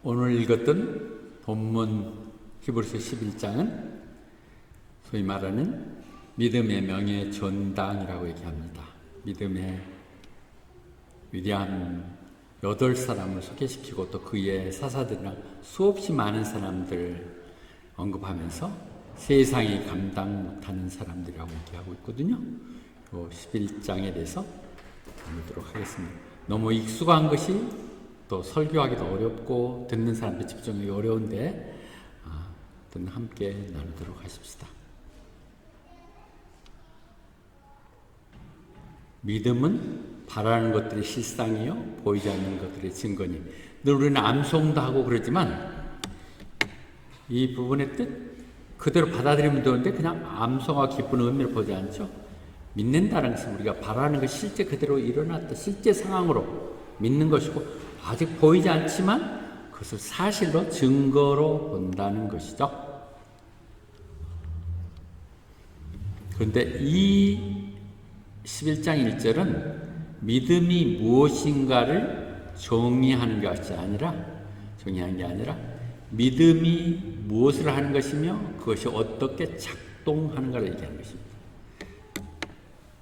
오늘 읽었던 본문 히브리서 11장은 소위 말하는 믿음의 명예 전당이라고 얘기합니다. 믿음의 위대한 8사람을 소개시키고 또 그의 사사들이랑 수없이 많은 사람들 언급하면서 세상이 감당 못하는 사람들이라고 얘기하고 있거든요. 이 11장에 대해서 나누도록 하겠습니다. 너무 익숙한 것이 또 설교하기도 어렵고 듣는 사람들 집중하기 어려운데 함께 나누도록 하십시다. 믿음은 바라는 것들이 실상이요 보이지 않는 것들의 증거니. 늘 우리는 암송도 하고 그러지만 이 부분의 뜻 그대로 받아들이면 되는데 그냥 암송하고 기쁜 의미를 보지 않죠. 믿는다는 것은 우리가 바라는 것이 실제 그대로 일어났다 실제 상황으로 믿는 것이고 아직 보이지 않지만 그것을 사실로 증거로 본다는 것이죠. 그런데 이 11장 1절은 믿음이 무엇인가를 정의하는 것이 아니라 믿음이 무엇을 하는 것이며 그것이 어떻게 작동하는가를 얘기하는 것입니다.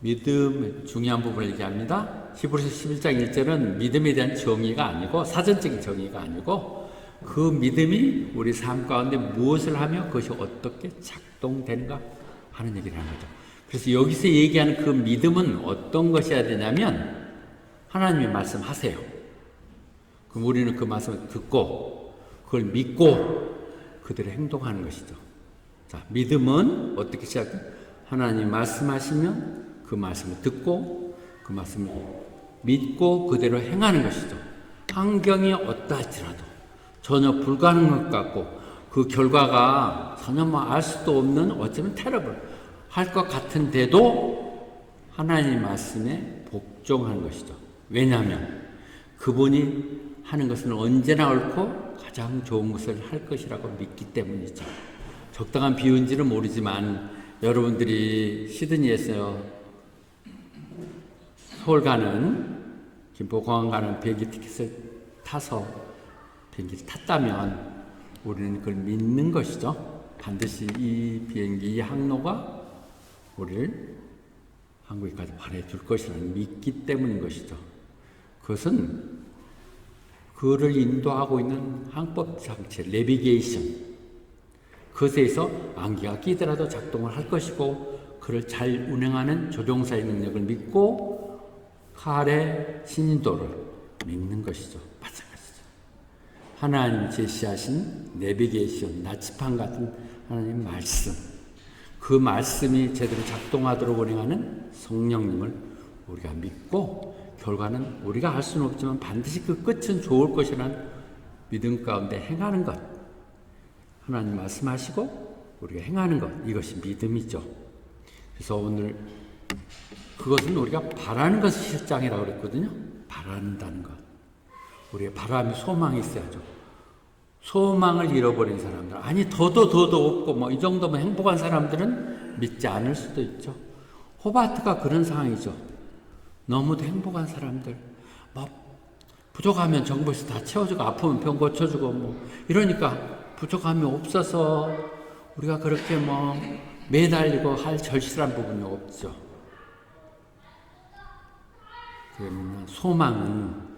믿음의 중요한 부분을 얘기합니다. 히브리서 11장 1절은 믿음에 대한 정의가 아니고 사전적인 정의가 아니고 그 믿음이 우리 삶 가운데 무엇을 하며 그것이 어떻게 작동되는가 하는 얘기를 하는 거죠. 그래서 여기서 얘기하는 그 믿음은 어떤 것이어야 되냐면 하나님의 말씀하세요. 그럼 우리는 그 말씀을 듣고 그걸 믿고 그대로 행동하는 것이죠. 자, 믿음은 어떻게 시작해? 하나님 말씀하시면 그 말씀을 듣고 그 말씀을 믿고 그대로 행하는 것이죠. 환경이 어떠할지라도 전혀 불가능한 것 같고 그 결과가 전혀 알 수도 없는 어쩌면 테러블 할 것 같은데도 하나님의 말씀에 복종하는 것이죠. 왜냐하면 그분이 하는 것은 언제나 옳고 가장 좋은 것을 할 것이라고 믿기 때문이죠. 적당한 비유인지는 모르지만 여러분들이 시드니에서 서울 가는 김포공항 가는 비행기 티켓을 타서 비행기를 탔다면 우리는 그걸 믿는 것이죠. 반드시 이 비행기 이 항로가 우리를 한국에까지 보내줄 것이라는 믿기 때문인 것이죠. 그것은 그를 인도하고 있는 항법 장치, 내비게이션, 그것에서 안개가 끼더라도 작동을 할 것이고 그를 잘 운행하는 조종사의 능력을 믿고 칼의 신인도를 믿는 것이죠. 마찬가지죠. 하나님 제시하신 내비게이션, 나치판 같은 하나님 말씀, 그 말씀이 제대로 작동하도록 운행하는 성령님을 우리가 믿고 결과는 우리가 할 수는 없지만 반드시 그 끝은 좋을 것이라는 믿음 가운데 행하는 것, 하나님 말씀하시고 우리가 행하는 것, 이것이 믿음이죠. 그래서 오늘 그것은 우리가 바라는 것이 실장이라고 그랬거든요. 바란다는 것. 우리의 바람이 소망이 있어야죠. 소망을 잃어버린 사람들, 아니 더도 없고 뭐 이 정도면 행복한 사람들은 믿지 않을 수도 있죠. 호바트가 그런 상황이죠. 너무도 행복한 사람들, 뭐 부족하면 정부에서 다 채워주고 아프면 병 고쳐주고 뭐 이러니까 부족함이 없어서 우리가 그렇게 뭐 매달리고 할 절실한 부분이 없죠. 그러면 소망은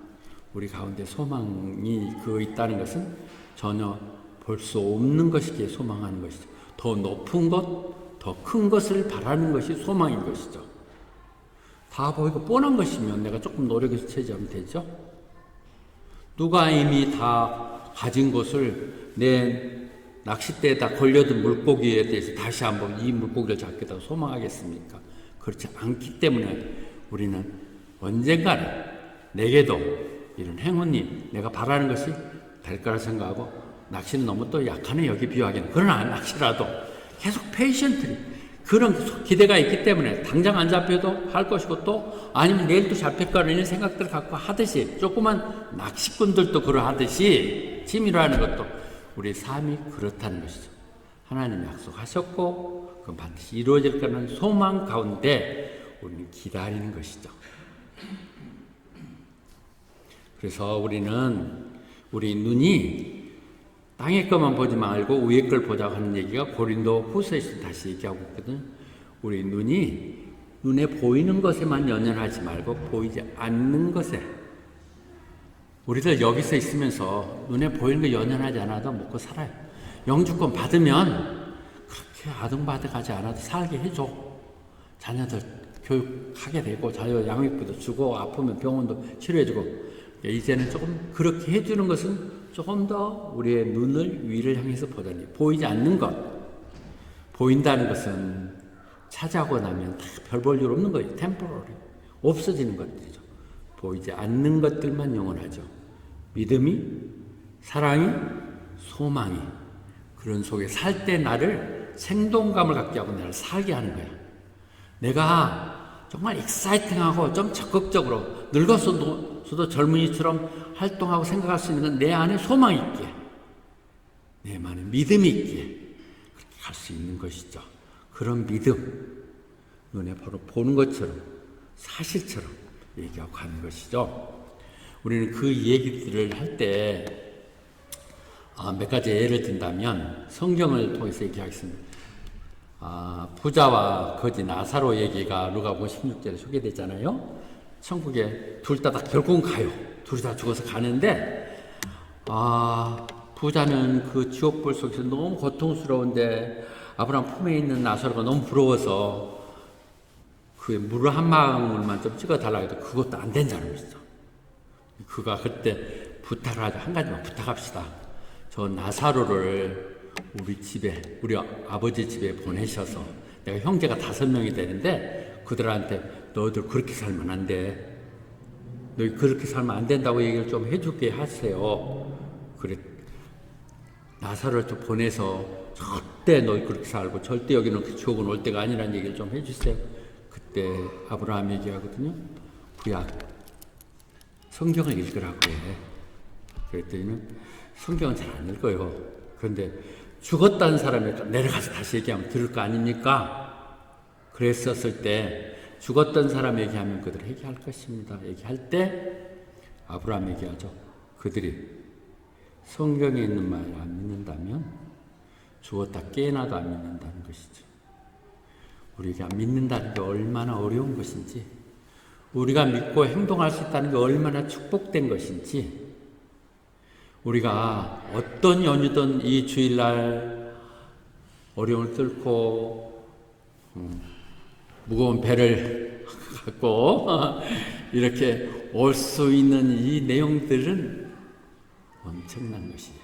우리 가운데 소망이 있다는 것은 전혀 볼 수 없는 것이기에 소망하는 것이죠. 더 높은 것, 더 큰 것을 바라는 것이 소망인 것이죠. 다 보이고 뻔한 것이면 내가 조금 노력해서 채지하면 되죠. 누가 이미 다 가진 것을 내 낚싯대에다 걸려든 물고기에 대해서 다시 한번 이 물고기를 잡겠다고 소망하겠습니까? 그렇지 않기 때문에 우리는 언젠가는 내게도 이런 행운이 내가 바라는 것이 될 거라 생각하고 낚시는 너무 또 약하네 여기 비유하기는. 그러나 낚시라도 계속 페이션트리 그런 기대가 있기 때문에 당장 안 잡혀도 할 것이고 또 아니면 내일 또 잡힐 거라는 이런 생각들을 갖고 하듯이 조그만 낚시꾼들도 그러하듯이 취미로 하는 것도 우리 삶이 그렇다는 것이죠. 하나님 약속하셨고 그건 반드시 이루어질 거라는 소망 가운데 우리는 기다리는 것이죠. 그래서 우리는 우리 눈이 땅의 것만 보지 말고 위의 걸 보자고 하는 얘기가 고린도 후서에서 다시 얘기하고 있거든. 우리 눈에 보이는 것에만 연연하지 말고 보이지 않는 것에. 우리들 여기서 있으면서 눈에 보이는 거 연연하지 않아도 먹고 살아요. 영주권 받으면 그렇게 아등바등하지 않아도 살게 해줘. 자녀들 교육하게 되고 자녀 양육비도 주고 아프면 병원도 치료해주고. 이제는 조금 그렇게 해주는 것은 조금 더 우리의 눈을 위를 향해서 보다니 보이지 않는 것. 보인다는 것은 차지하고 나면 다 별 볼 일 없는 거예요. 템포러리 없어지는 것들이죠. 보이지 않는 것들만 영원하죠. 믿음이, 사랑이, 소망이 그런 속에 살 때 나를 생동감을 갖게 하고 나를 살게 하는 거야. 내가 정말 익사이팅하고 좀 적극적으로 늙었어도 젊은이처럼 활동하고 생각할 수 있는 건 내 안에 소망이 있기에, 내 안에 믿음이 있기에 그렇게 갈 수 있는 것이죠. 그런 믿음, 눈에 바로 보는 것처럼 사실처럼 얘기하고 가는 것이죠. 우리는 그 얘기들을 할 때 몇 가지 예를 든다면 성경을 통해서 얘기하겠습니다. 부자와 거지 나사로 얘기가 누가복음 16절에 소개되잖아요. 천국에 둘 다 결국은 가요. 둘이 다 죽어서 가는데 부자는 그 지옥불 속에서 너무 고통스러운데 아브라함 품에 있는 나사로가 너무 부러워서 그 물 한 방울만 좀 찍어달라고 해도 그것도 안 된다는 것이죠. 그가 그때 부탁을 하죠. 한 가지만 부탁합시다. 저 나사로를 우리 집에, 우리 아버지 집에 보내셔서, 내가 형제가 5명이 되는데 그들한테 너희들 그렇게 살면 안 돼. 너희 그렇게 살면 안 된다고 얘기를 좀 해주게 하세요. 그래. 나사로를 또 보내서 절대 너희 그렇게 살고 절대 여기는 그 지옥은 올 때가 아니라는 얘기를 좀 해주세요. 그때 아브라함 얘기하거든요. 그야 성경을 읽으라고 해. 그랬더니 성경은 잘 안 읽어요. 그런데 죽었다는 사람이 내려가서 다시 얘기하면 들을 거 아닙니까? 그랬었을 때 죽었던 사람 얘기하면 그들 회개할 것입니다. 얘기할 때 아브라함 얘기하죠. 그들이 성경에 있는 말을 안 믿는다면 죽었다 깨어나도 안 믿는다는 것이죠. 우리가 믿는다는 게 얼마나 어려운 것인지, 우리가 믿고 행동할 수 있다는 게 얼마나 축복된 것인지, 우리가 어떤 연유든 이 주일날 어려움을 뚫고 무거운 배를 갖고 이렇게 올 수 있는 이 내용들은 엄청난 것이에요.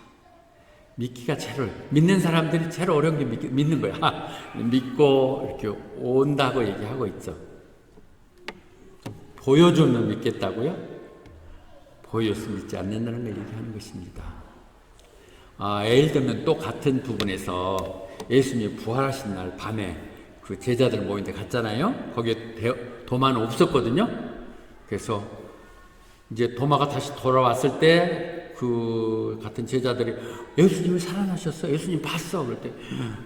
믿기가 제일, 믿는 사람들이 제일 어려운 게 믿는 거야. 믿고 이렇게 온다고 얘기하고 있죠. 보여주면 믿겠다고요? 보여서 믿지 않는다는 걸 얘기하는 것입니다. 예를 들면 또 같은 부분에서 예수님이 부활하신 날 밤에 그 제자들 모인 데 갔잖아요. 거기에 도마는 없었거든요. 그래서 이제 도마가 다시 돌아왔을 때 그 같은 제자들이 예수님이 살아나셨어. 예수님 봤어. 그럴 때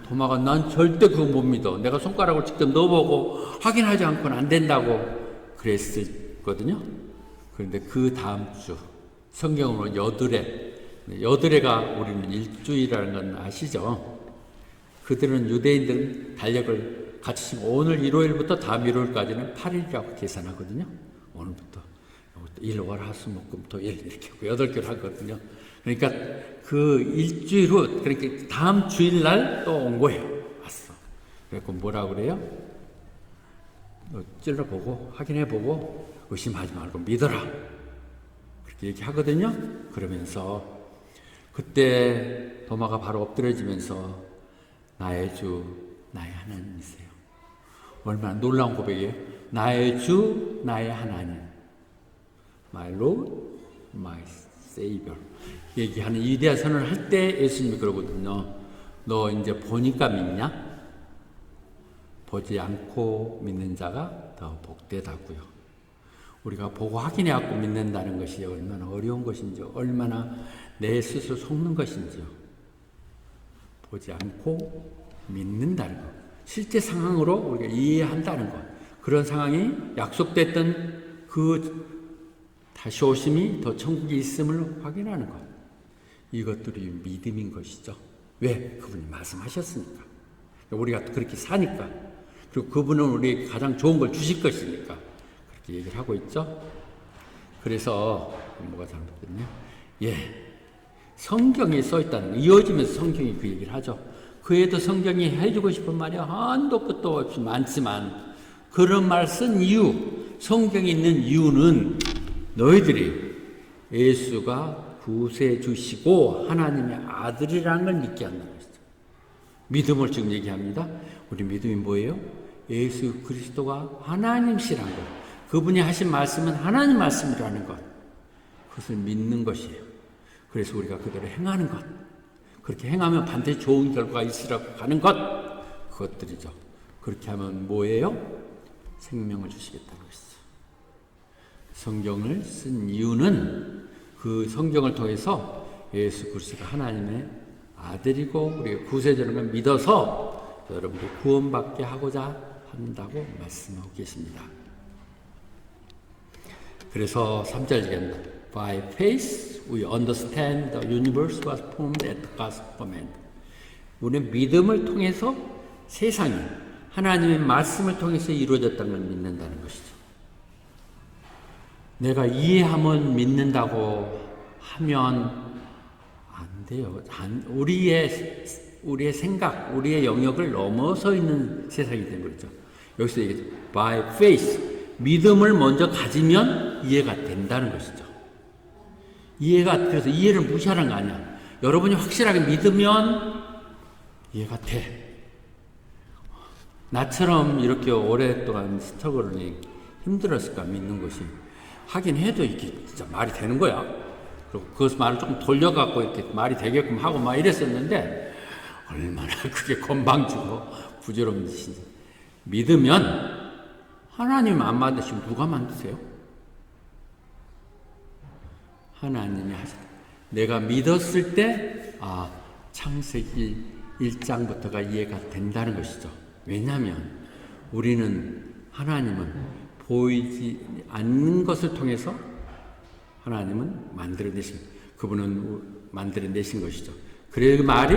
도마가 난 절대 그거 못 믿어. 내가 손가락을 직접 넣어보고 확인하지 않고는 안 된다고 그랬었거든요. 그런데 그 다음 주 성경으로 여드레가 우리는 일주일이라는 건 아시죠? 그들은 유대인들은 달력을 같이 치면 오늘 일요일부터 다음 일요일까지는 8일이라고 계산하거든요. 오늘부터 일월화수목금토일 이렇게 하고 8개를 하거든요. 그러니까 그 일주일 후, 그러니까 다음 주일날 또 온 거예요. 왔어. 그래서 뭐라고 그래요? 찔러보고 확인해보고 의심하지 말고 믿어라. 그렇게 얘기하거든요. 그러면서 그때 도마가 바로 엎드려지면서 나의 주, 나의 하나님이세요. 얼마나 놀라운 고백이에요. 나의 주, 나의 하나님. My Lord, my Savior. 얘기하는 위대한 선언을 할 때 예수님이 그러거든요. 너 이제 보니까 믿냐? 보지 않고 믿는 자가 더 복되다고요. 우리가 보고 확인해갖고 믿는다는 것이 얼마나 어려운 것인지, 얼마나 내 스스로 속는 것인지요. 보지 않고 믿는다는 것. 실제 상황으로 우리가 이해한다는 것. 그런 상황이 약속됐던 그 다시 오심이 더 천국이 있음을 확인하는 것. 이것들이 믿음인 것이죠. 왜? 그분이 말씀하셨으니까. 우리가 그렇게 사니까. 그리고 그분은 우리에게 가장 좋은 걸 주실 것이니까. 그렇게 얘기를 하고 있죠. 그래서 뭐가 잘못됐냐? 성경에 써있다는, 이어지면서 성경이 그 얘기를 하죠. 그에도 성경이 해주고 싶은 말이 한도 끝도 없이 많지만 그런 말 쓴 이유, 성경에 있는 이유는 너희들이 예수가 구세주시고 하나님의 아들이라는 걸 믿게 한다는 것이죠. 믿음을 지금 얘기합니다. 우리 믿음이 뭐예요? 예수 그리스도가 하나님이시라는 것, 그분이 하신 말씀은 하나님 말씀이라는 것, 그것을 믿는 것이에요. 그래서 우리가 그대로 행하는 것, 그렇게 행하면 반드시 좋은 결과가 있으라고 가는 것, 그것들이죠. 그렇게 하면 뭐예요? 생명을 주시겠다는 것이죠. 성경을 쓴 이유는 그 성경을 통해서 예수 그리스도가 하나님의 아들이고 우리의 구세주라는 걸 믿어서 여러분들 구원받게 하고자 한다고 말씀하고 계십니다. 그래서 3절 얘기합니다. By faith we understand the universe was formed at God's command. 우리는 믿음을 통해서 세상이 하나님의 말씀을 통해서 이루어졌다는 걸 믿는다는 것이죠. 내가 이해하면 믿는다고 하면 안 돼요. 우리의 생각, 우리의 영역을 넘어서 있는 세상이 되버리죠. 여기서 얘기죠. By faith, 믿음을 먼저 가지면 이해가 된다는 것이죠. 그래서 이해를 무시하는 거 아니야. 여러분이 확실하게 믿으면 이해가 돼. 나처럼 이렇게 오랫동안 스트러글이 힘들었을까, 믿는 것이. 하긴 해도 이게 진짜 말이 되는 거야. 그리고 그 말을 조금 돌려갖고 이렇게 말이 되게끔 하고 막 이랬었는데, 얼마나 그게 건방지고 부질없는 짓인지. 믿으면 하나님 안 만드시면 누가 만드세요? 하나님이 하셨다. 내가 믿었을 때, 창세기 1장부터가 이해가 된다는 것이죠. 왜냐하면 우리는 하나님은 보이지 않는 것을 통해서 하나님은 만들어내신, 그분은 만들어내신 것이죠. 그래 그 말이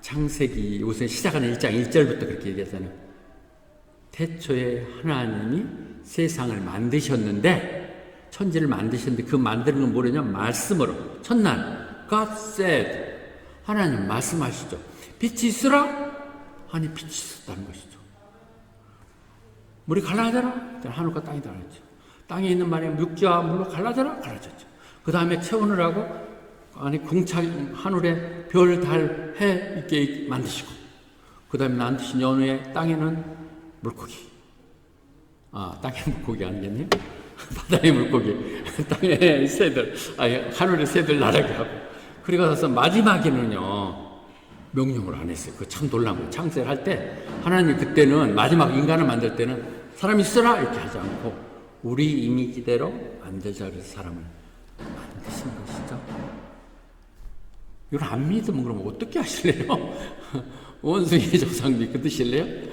창세기 우선 시작하는 1장 1절부터 그렇게 얘기하잖아요. 태초에 하나님이 세상을 만드셨는데, 천지를 만드셨는데 그 만드는 건 뭐냐면 말씀으로. 첫날 God said, 하나님 말씀하시죠. 빛이 있으라? 아니, 빛이 있었다는 것이죠. 물이 갈라져라? 하늘과 땅이 달라졌죠. 땅에 있는 말에 육지와 물로 갈라져라? 갈라졌죠. 그 다음에 채우느라고 궁창 하늘에 별, 달, 해 있게 만드시고, 그 다음에 만드신 연후에 땅에는 물고기. 땅에 물고기 아니겠네요? 바다의 물고기, 땅에 새들, 하늘의 새들 날아게 하고, 그리고 나서 마지막에는요, 명령을 안 했어요. 그 참 놀라운 거예요. 창세를 할 때 하나님 그때는 마지막 인간을 만들 때는 사람이 쓰라 이렇게 하지 않고 우리 이미지대로 만들자 그래서 사람을 만드신 것이죠. 이걸 안 믿으면 그럼 어떻게 하실래요? 원숭이 조상 믿으실래요?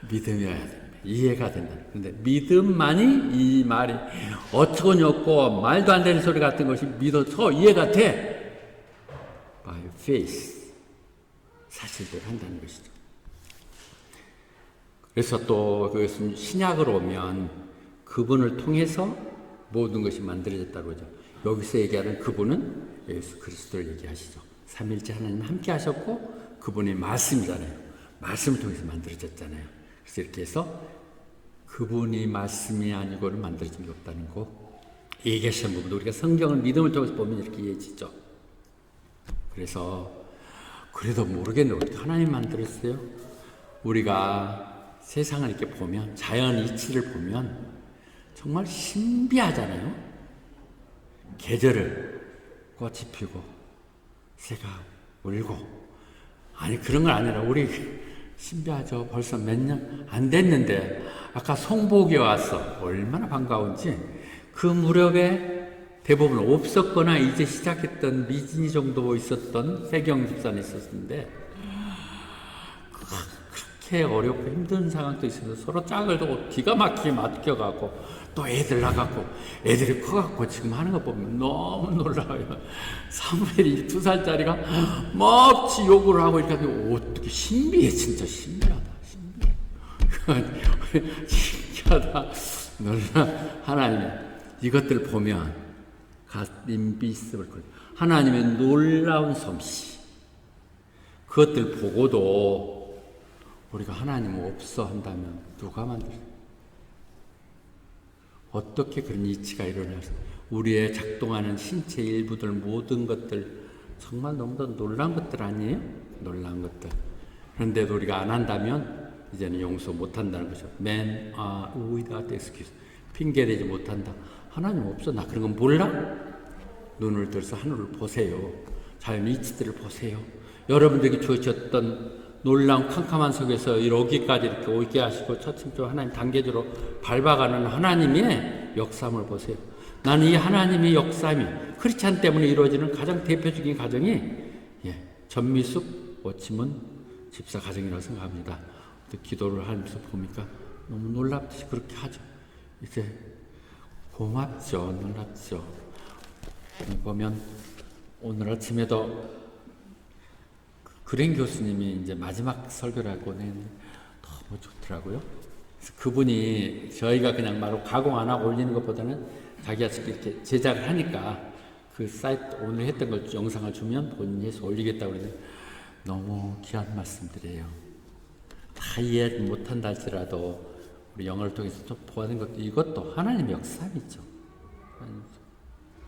믿음이어야 됩니다. 이해가 된다. 그런데 믿음만이, 이 말이 어처구니없고 말도 안 되는 소리 같은 것이 믿어서 이해가 돼. By faith. 사실대로 한다는 것이죠. 그래서 또 그것은 신약으로 오면 그분을 통해서 모든 것이 만들어졌다고 하죠. 여기서 얘기하는 그분은 예수 그리스도를 얘기하시죠. 삼일째 하나님 함께 하셨고 그분의 말씀이잖아요. 말씀을 통해서 만들어졌잖아요. 그래서 이렇게 해서 그분이 말씀이 아니고는 만들어진 게 없다는 거 얘기하시는 부분도 우리가 성경을 믿음을 통해서 보면 이렇게 이해지죠. 그래서 그래도 모르겠는데 어떻게 하나님 만들었어요? 우리가 세상을 이렇게 보면, 자연 이치를 보면 정말 신비하잖아요. 계절을 꽃이 피고 새가 울고, 아니 그런 건 아니라 우리 신비하죠. 벌써 몇 년 안 됐는데 아까 송복이 와서 얼마나 반가운지, 그 무렵에 대부분 없었거나 이제 시작했던 미진이 정도 있었던 세경 집산이 있었는데 그렇게 어렵고 힘든 상황도 있어서 서로 짝을 두고 기가 막히게 맡겨가고 또 애들 나가고 애들이 커갖고 지금 하는 거 보면 너무 놀라워요. 사무엘이 2살짜리가 막 욕을 하고 이렇게 하면 어떻게 신비해. 진짜 신비하다. 신기하다. 놀라. 하나님 이것들 보면 인비스블 하나님의 놀라운 솜씨, 그것들 보고도 우리가 하나님 없어 한다면 누가 만들어요? 어떻게 그런 이치가 일어나서 우리의 작동하는 신체 일부들 모든 것들 정말 너무도 놀라운 것들 아니에요? 놀라운 것들. 그런데도 우리가 안 한다면 이제는 용서 못 한다는 거죠. Man are without excuse. 핑계대지 못한다. 하나님 없어. 나 그런 건 몰라? 눈을 들어서 하늘을 보세요. 자연 이치들을 보세요. 여러분들에게 주어졌던 놀라운 캄캄한 속에서 여기까지 이렇게 오게 하시고 차츰 하나님 단계적으로 밟아가는 하나님의 역사함을 보세요. 나는 이 하나님의 역사함이 크리스찬 때문에 이루어지는 가장 대표적인 가정이 전미숙 워치문 집사 가정이라고 생각합니다. 기도를 하면서 보니까 너무 놀랍듯이 그렇게 하죠. 이제 고맙죠. 놀랍죠. 보면 오늘 아침에도 그랭 교수님이 이제 마지막 설교를 하고는 너무 좋더라고요. 그래서 그분이 저희가 그냥 바로 가공 안 하고 올리는 것보다는 자기가 이렇게 제작을 하니까 그 사이트 오늘 했던 걸 영상을 주면 본인이 해서 올리겠다고 그러는데 너무 귀한 말씀드려요. 다 이해 못한다 할지라도 우리 영어를 통해서 좀 보는 것도 이것도 하나님의 역사이죠.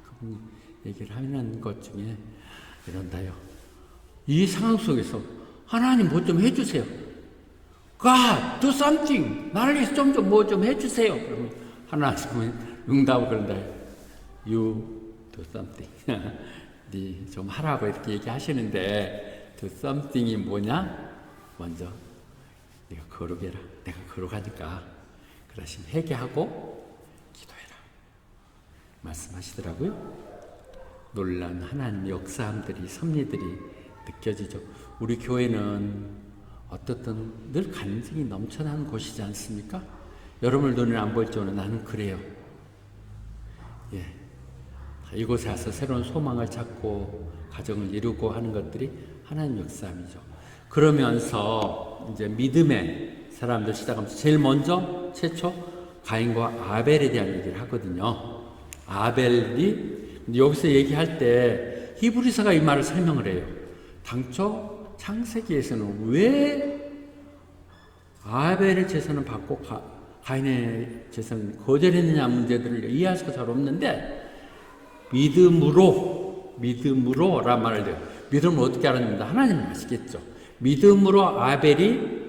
그분이 얘기를 하는 것 중에 이런다요. 이 상황 속에서 하나님 뭐 좀 해주세요. God, do something. 나를 위해서 뭐 좀 해주세요. 그러면 하나님은 응답을 그런다. You do something. 네 좀 하라고 이렇게 얘기하시는데 do something이 뭐냐? 먼저 내가 거룩해라. 내가 거룩하니까 그 대신 회개하고 기도해라. 말씀하시더라고요. 놀란 하나님의 역사함들이 섭리들이 느껴지죠. 우리 교회는 어떻든 늘 간증이 넘쳐나는 곳이지 않습니까? 여러분들 눈에 안 보일지는 나는 그래요. 이곳에 와서 새로운 소망을 찾고 가정을 이루고 하는 것들이 하나님 역사함이죠. 그러면서 이제 믿음의 사람들 시작하면서 제일 먼저 최초 가인과 아벨에 대한 얘기를 하거든요. 아벨이 여기서 얘기할 때 히브리서가 이 말을 설명을 해요. 당초 창세기에서는 왜 아벨의 제사는 받고 가인의 제사는 거절했느냐 문제들을 이해할 수가 잘 없는데 믿음으로란 말을 해요. 믿음을 어떻게 알았는가? 하나님은 아시겠죠. 믿음으로 아벨이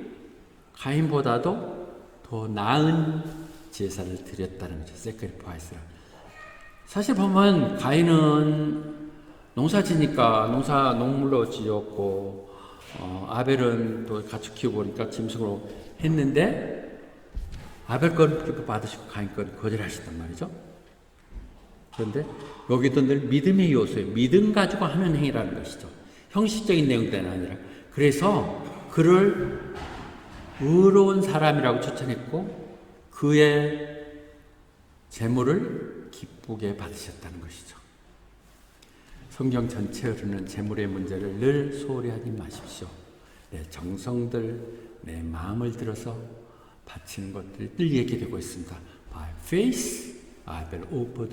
가인보다도 더 나은 제사를 드렸다는 거죠. 세크리파이스라. 사실 보면 가인은 농사 지니까 농물로 지었고 아벨은 또 가축 키우고 그러니까 짐승으로 했는데 아벨 건 받으시고 가인 건 거절하셨단 말이죠. 그런데 여기도 늘 믿음의 요소예요. 믿음 가지고 하는 행위라는 것이죠. 형식적인 내용들은 아니라. 그래서 그를 의로운 사람이라고 추천했고 그의 재물을 기쁘게 받으셨다는 것이죠. 성경 전체에 흐르는 재물의 문제를 늘 소홀히 하지 마십시오. 내 정성들, 내 마음을 들어서 바치는 것들이 늘 얘기되고 있습니다. By faith, I will offer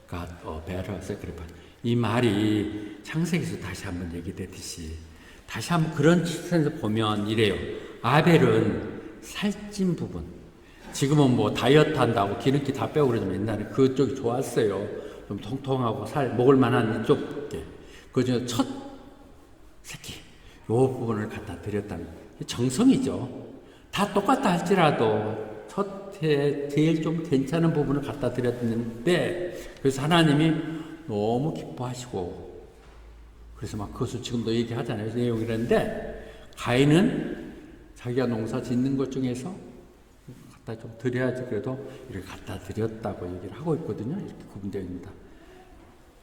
God a better sacrifice. 이 말이 창세기에서 다시 한번 얘기되듯이 다시 한번 그런 시선에서 보면 이래요. 아벨은 살찐 부분. 지금은 뭐 다이어트 한다고 기름기 다 빼고 그러지만 옛날에 그쪽이 좋았어요. 좀 통통하고 살 먹을 만한 이쪽 게. 그 중에 첫 새끼 요 부분을 갖다 드렸다는 정성이죠. 다 똑같다 할지라도 첫해 제일 좀 괜찮은 부분을 갖다 드렸는데 그래서 하나님이 너무 기뻐하시고 그래서 막 그것을 지금도 얘기하잖아요. 내용이 그런데 가인은 자기가 농사 짓는 것 중에서 갖다 좀 드려야지 그래도 이렇게 갖다 드렸다고 얘기를 하고 있거든요. 이렇게 구분되어 있습니다.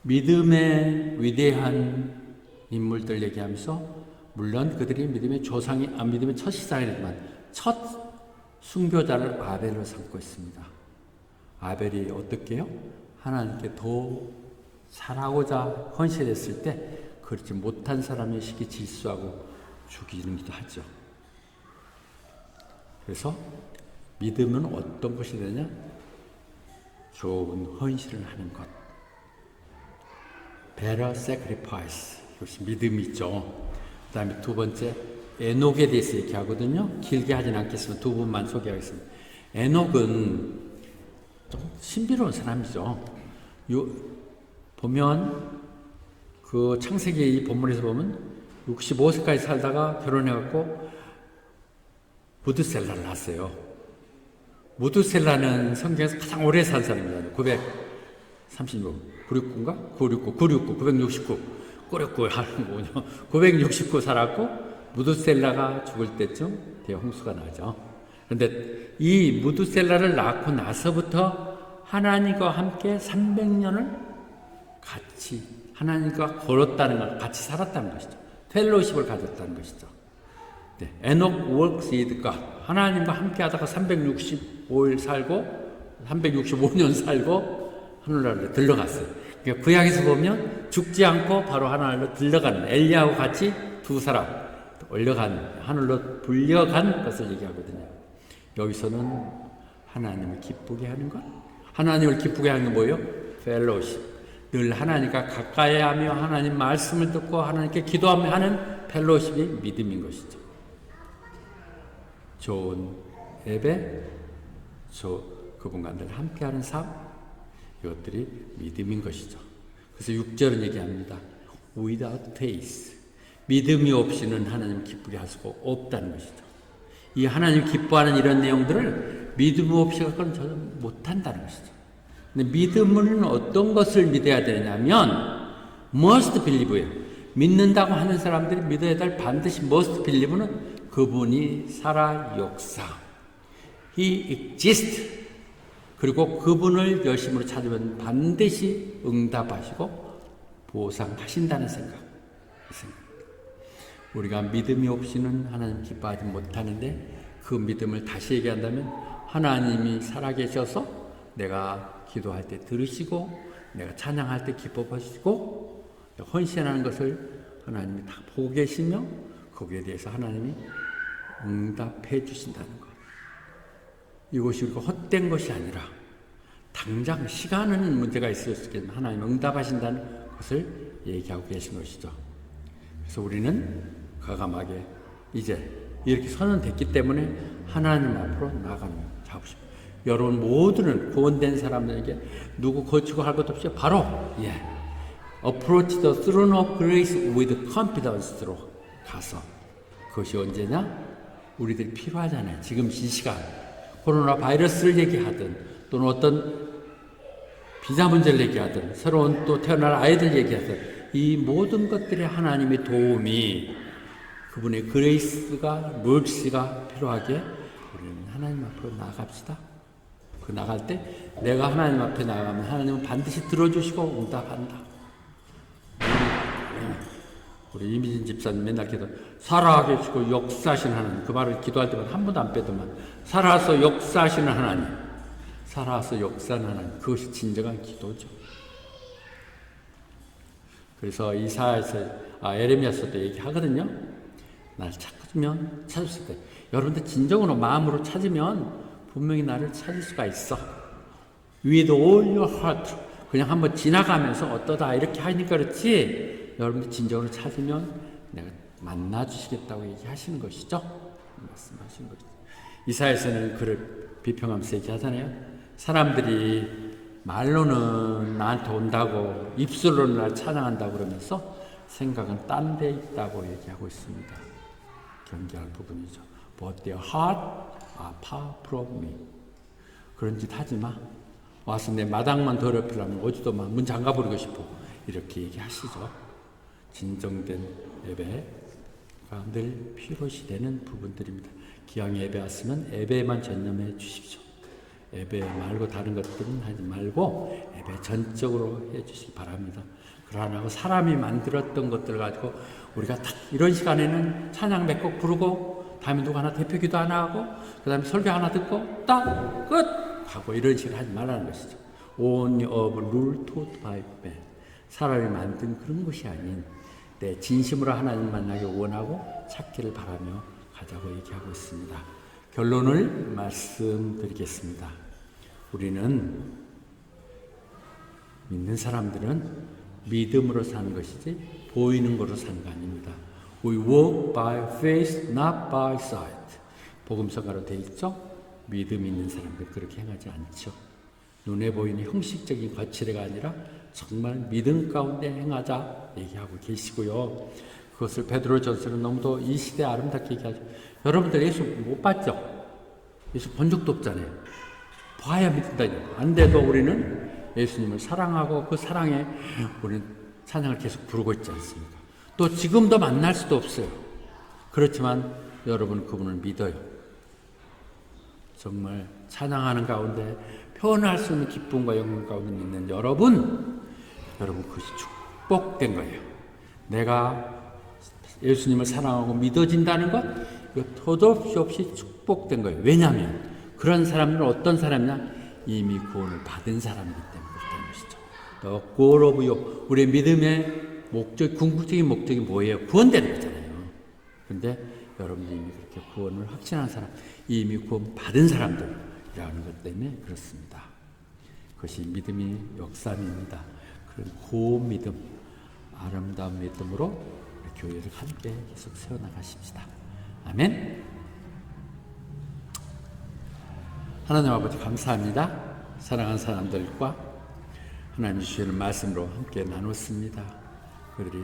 믿음의 위대한 인물들 얘기하면서 물론 그들이 믿음의 첫 시작이지만 첫 순교자를 아벨로 삼고 있습니다. 아벨이 어떻게 해요? 하나님께 더 잘하고자 헌신했을 때 그렇지 못한 사람의 시기 질수하고 죽이기도 하죠. 그래서 믿음은 어떤 것이 되냐? 좋은 헌신을 하는 것. better sacrifice. 이것이 믿음이죠. 그 다음에 두 번째, 에녹에 대해서 얘기하거든요. 길게 하진 않겠지만 두 분만 소개하겠습니다. 에녹은 좀 신비로운 사람이죠. 보면, 그 창세기 이 본문에서 보면 65세까지 살다가 결혼해갖고 무드셀라를 낳았어요. 무드셀라는 성경에서 가장 오래 산 사람입니다. 969인가? 969 하는 거군요. 969 살았고, 무드셀라가 죽을 때쯤 대홍수가 나죠. 그런데 이 무드셀라를 낳고 나서부터 하나님과 함께 300년을 같이 하나님과 걸었다는 걸, 같이 살았다는 것이죠. 펠로십을 가졌다는 것이죠. 네, 에녹 works with God. 하나님과 함께 하다가 365일 살고 365년 살고 하늘나라로 들러갔어요. 그러니까 구약에서 보면 죽지 않고 바로 하늘나라로 들러가는 엘리야하고 같이 두 사람 올려간 하늘로 불려간 것을 얘기하거든요. 여기서는 하나님을 기쁘게 하는 것. 하나님을 기쁘게 하는 게 뭐예요? 펠로십. 늘 하나님과 가까이 하며 하나님 말씀을 듣고 하나님께 기도하며 하는 펠로십이 믿음인 것이죠. 좋은 예배, 그분과 늘 함께하는 삶, 이것들이 믿음인 것이죠. 그래서 6절은 얘기합니다. Without faith. 믿음이 없이는 하나님 기쁘게 할 수가 없다는 것이죠. 이 하나님 기뻐하는 이런 내용들을 믿음 없이 갖고는 저는 못한다는 것이죠. 근데 믿음은 어떤 것을 믿어야 되냐면 must believe예요. 믿는다고 하는 사람들이 믿어야 될 반드시 must believe는 그분이 살아 역사. He exists. 그리고 그분을 열심으로 찾으면 반드시 응답하시고 보상하신다는 생각. 우리가 믿음이 없이는 하나님 기뻐하지 못하는데 그 믿음을 다시 얘기한다면 하나님이 살아계셔서 내가 기도할 때 들으시고 내가 찬양할 때 기뻐 보시고 헌신하는 것을 하나님이 다 보고 계시며 거기에 대해서 하나님이 응답해 주신다는 것. 이것이 우리가 헛된 것이 아니라 당장 시간은 문제가 있을 수 있겠지만 하나님 응답하신다는 것을 얘기하고 계신 것이죠. 그래서 우리는 과감하게 이제 이렇게 선언됐기 때문에 하나님 앞으로 나아가는 자부심. 여러분 모두는 구원된 사람들에게 누구 거치고 할 것도 없이 바로 approach the throne of grace with confidence로 가서 그것이 언제냐? 우리들이 필요하잖아요. 지금 이 시간 코로나 바이러스를 얘기하든 또는 어떤 비자 문제를 얘기하든 새로운 또 태어날 아이들 얘기하든 이 모든 것들이 하나님의 도움이 그분의 그레이스가 멀시가 필요하게 우리는 하나님 앞으로 나아갑시다. 그 나갈 때 내가 하나님 앞에 나가면 하나님은 반드시 들어주시고 응답한다. 우리 이미진 집사님 맨날 기도 살아계시고 역사하시는 하나님, 그 말을 기도할 때마다 한 번도 안 빼더만 살아서 역사하시는 하나님, 살아서 역사하는 하나님, 그것이 진정한 기도죠. 그래서 에레미야서도 얘기하거든요. 날 찾으면 찾을 수 있다. 여러분들 진정으로 마음으로 찾으면 분명히 나를 찾을 수가 있어. With all your heart. 그냥 한번 지나가면서 어떠다 이렇게 하니까 그렇지, 여러분들 진정으로 찾으면 내가 만나주시겠다고 얘기하시는 것이죠. 말씀하시는 것이죠. 이사야서는 그를 비평하면서 얘기하잖아요. 사람들이 말로는 나한테 온다고, 입술로는 날 찬양한다고 그러면서 생각은 딴 데 있다고 얘기하고 있습니다. 경계할 부분이죠. But their heart are far from me. 그런 짓 하지 마. 와서 내 마당만 더럽히려면 어디도 막 문 잠가버리고 싶어. 이렇게 얘기하시죠. 진정된 예배가 늘 필요시 되는 부분들입니다. 기왕 예배 왔으면 예배에만 전념해 주십시오. 예배 말고 다른 것들은 하지 말고 예배 전적으로 해 주시기 바랍니다. 그러나고 사람이 만들었던 것들을 가지고 우리가 딱 이런 시간에는 찬양 몇 곡 부르고 다음에 누구 하나 대표 기도 하나 하고 그 다음에 설교 하나 듣고 딱 끝! 하고 이런 식으로 하지 말라는 것이죠. Only of rule taught by man. 사람이 만든 그런 것이 아닌 내 진심으로 하나님 만나기 원하고 찾기를 바라며 가자고 얘기하고 있습니다. 결론을 말씀드리겠습니다. 우리는 믿는 사람들은 믿음으로 사는 것이지 보이는 것으로 사는 거 아닙니다. We walk by faith, not by sight. 복음서가로 되어 있죠? 믿음 있는 사람들 그렇게 행하지 않죠. 눈에 보이는 형식적인 거칠애가 아니라 정말 믿음 가운데 행하자 얘기하고 계시고요. 그것을 베드로전서는 너무도 이 시대에 아름답게 얘기하죠. 여러분들 예수 못 봤죠? 예수 본 적도 없잖아요. 봐야 믿는다니까. 안 돼도 우리는 예수님을 사랑하고 그 사랑에 우리는 찬양을 계속 부르고 있지 않습니까? 또 지금도 만날 수도 없어요. 그렇지만 여러분 그분을 믿어요. 정말 찬양하는 가운데 표현할 수 있는 기쁨과 영광 가운데 있는 여러분 그것이 축복된 거예요. 내가 예수님을 사랑하고 믿어진다는 것 이거 도덕 없이 축복된 거예요. 왜냐하면 그런 사람들은 어떤 사람이냐? 이미 구원을 받은 사람이기 때문에 그렇다는 것이죠. The goal of your 우리의 믿음의 목적, 궁극적인 목적이 뭐예요? 구원되는 거잖아요. 그런데 여러분들이 이미 그렇게 구원을 확신한 사람, 이미 구원 받은 사람들이라는 것 때문에 그렇습니다. 그것이 믿음이 역삼입니다. 그런 고운 믿음, 아름다운 믿음으로 우리 교회를 함께 계속 세워나가십시다. 아멘. 하나님 아버지 감사합니다. 사랑하는 사람들과 하나님 주시는 말씀으로 함께 나눴습니다. 그들이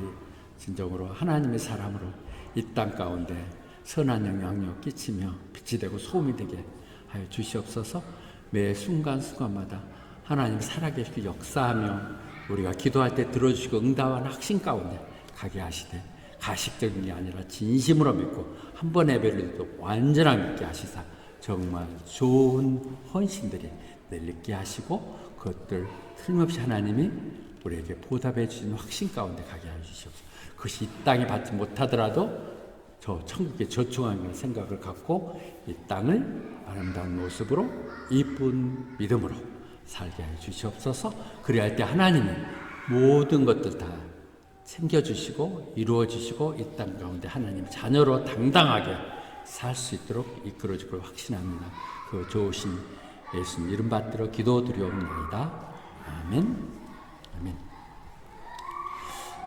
진정으로 하나님의 사람으로 이 땅 가운데 선한 영향력 끼치며 빛이 되고 소음이 되게 하여 주시옵소서. 매 순간순간마다 하나님 살아계시고 역사하며 우리가 기도할 때 들어주시고 응답하는 확신 가운데 가게 하시되 가식적인 게 아니라 진심으로 믿고 한 번 예배를 드려도 완전하게 믿게 하시사 정말 좋은 헌신들이 내리게 하시고 그것들 틀림없이 하나님이 우리에게 보답해 주시는 확신 가운데 가게 하여 주시옵소서. 그것이 이 땅에 받지 못하더라도 저 천국에 저축하는 생각을 갖고 이 땅을 아름다운 모습으로 이쁜 믿음으로 살게 하여 주시옵소서. 그래야 할 때 하나님이 모든 것들 다 챙겨주시고 이루어주시고 이 땅 가운데 하나님 자녀로 당당하게 살 수 있도록 이끌어줄 걸 확신합니다. 그 좋으신 예수님 이름 받들어 기도드리옵나이다. 아멘. 아멘.